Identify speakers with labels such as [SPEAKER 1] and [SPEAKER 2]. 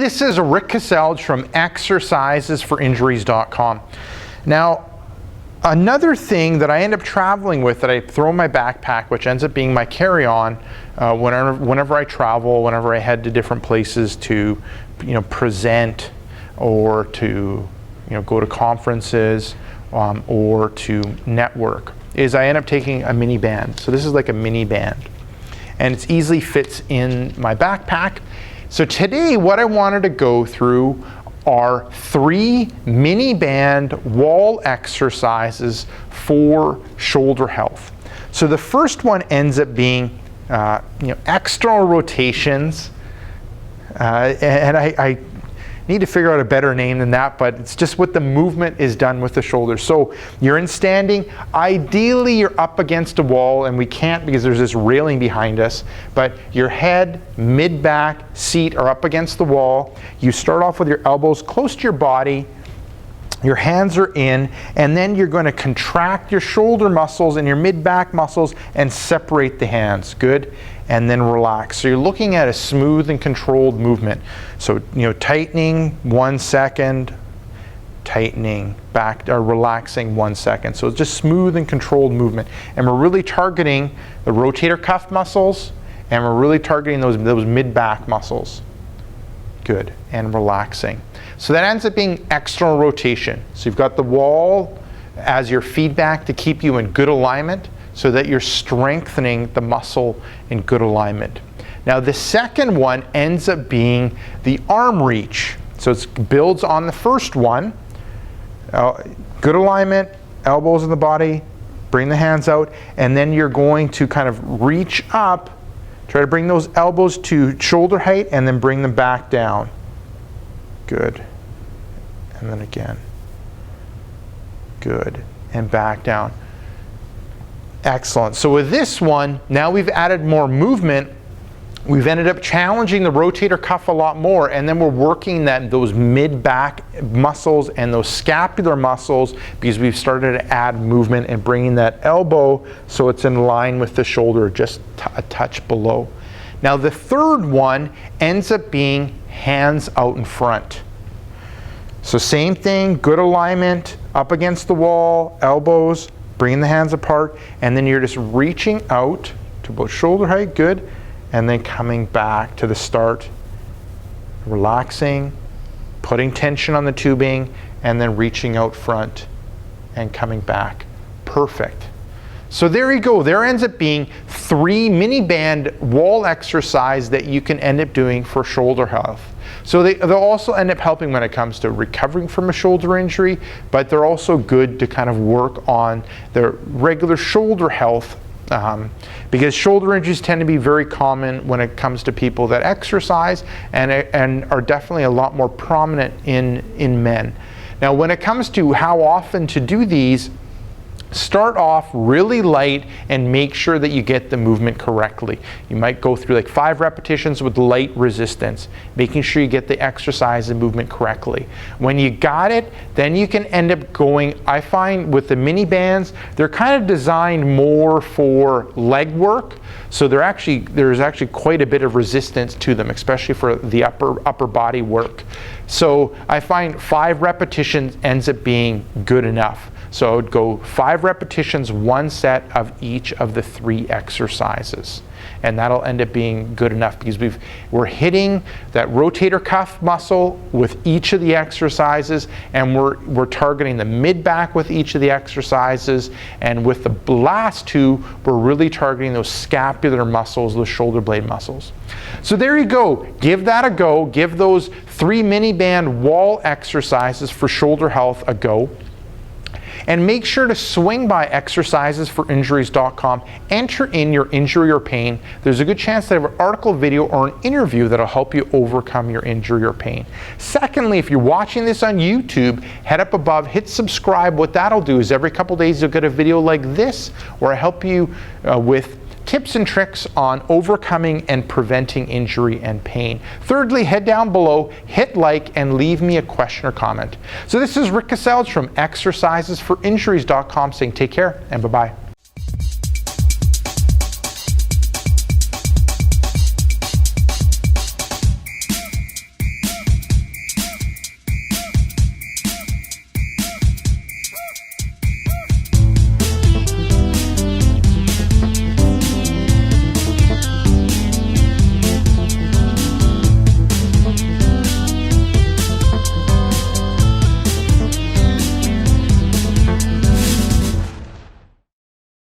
[SPEAKER 1] this is Rick Casselge from exercisesforinjuries.com. Now, another thing that I end up traveling with that I throw in my backpack, which ends up being my carry-on whenever I travel, whenever I head to different places to, present or to, go to conferences or to network, is I end up taking a mini band. So this is like a mini band, and it easily fits in my backpack. So today, what I wanted to go through are 3 mini band wall exercises for shoulder health. So the first one ends up being external rotations, and I need to figure out a better name than that, but it's just what the movement is done with the shoulders. So you're in standing, ideally you're up against a wall, and we can't because there's this railing behind us, but your head, mid-back, seat are up against the wall. You start off with your elbows close to your body, your hands are in, and then you're going to contract your shoulder muscles and your mid-back muscles and separate the hands. Good. And then relax. So you're looking at a smooth and controlled movement. So, tightening 1 second, tightening back, or relaxing 1 second. So it's just smooth and controlled movement. And we're really targeting the rotator cuff muscles, and we're really targeting those mid-back muscles. Good. And relaxing. So that ends up being external rotation. So you've got the wall as your feedback to keep you in good alignment, so that you're strengthening the muscle in good alignment. Now the second one ends up being the arm reach. So it builds on the first one. Good alignment, elbows in the body, bring the hands out, and then you're going to kind of reach up, try to bring those elbows to shoulder height, and then bring them back down. Good. And then again. Good. And back down. Excellent. So with this one, now we've added more movement. We've ended up challenging the rotator cuff a lot more, and then we're working those mid-back muscles and those scapular muscles, because we've started to add movement and bringing that elbow so it's in line with the shoulder, just a touch below. Now the third one ends up being hands out in front. So same thing, good alignment, up against the wall, elbows, bringing the hands apart, and then you're just reaching out to about shoulder height, good, and then coming back to the start, relaxing, putting tension on the tubing, and then reaching out front and coming back. Perfect. So there you go. There ends up being 3 mini band wall exercise that you can end up doing for shoulder health. So they'll also end up helping when it comes to recovering from a shoulder injury, but they're also good to kind of work on their regular shoulder health, because shoulder injuries tend to be very common when it comes to people that exercise, and are definitely a lot more prominent in men. Now when it comes to how often to do these, start off really light and make sure that you get the movement correctly. You might go through like 5 repetitions with light resistance, making sure you get the exercise and movement correctly. When you got it, then you can end up going, I find with the mini bands, they're kind of designed more for leg work. So there's actually quite a bit of resistance to them, especially for the upper body work. So I find 5 repetitions ends up being good enough. So I would go 5 repetitions, 1 set of each of the 3 exercises. And that'll end up being good enough, because we're hitting that rotator cuff muscle with each of the exercises, and we're targeting the mid-back with each of the exercises, and with the last 2, we're really targeting those scapular muscles, those shoulder blade muscles. So there you go. Give that a go. Give those 3 mini band wall exercises for shoulder health a go. And make sure to swing by exercisesforinjuries.com, enter in your injury or pain. There's a good chance that I have an article, video, or an interview that'll help you overcome your injury or pain. Secondly, if you're watching this on YouTube, head up above, hit subscribe. What that'll do is every couple days you'll get a video like this, where I help you with tips and tricks on overcoming and preventing injury and pain. Thirdly, head down below, hit like, and leave me a question or comment. So this is Rick Casselge from exercisesforinjuries.com saying take care and bye-bye.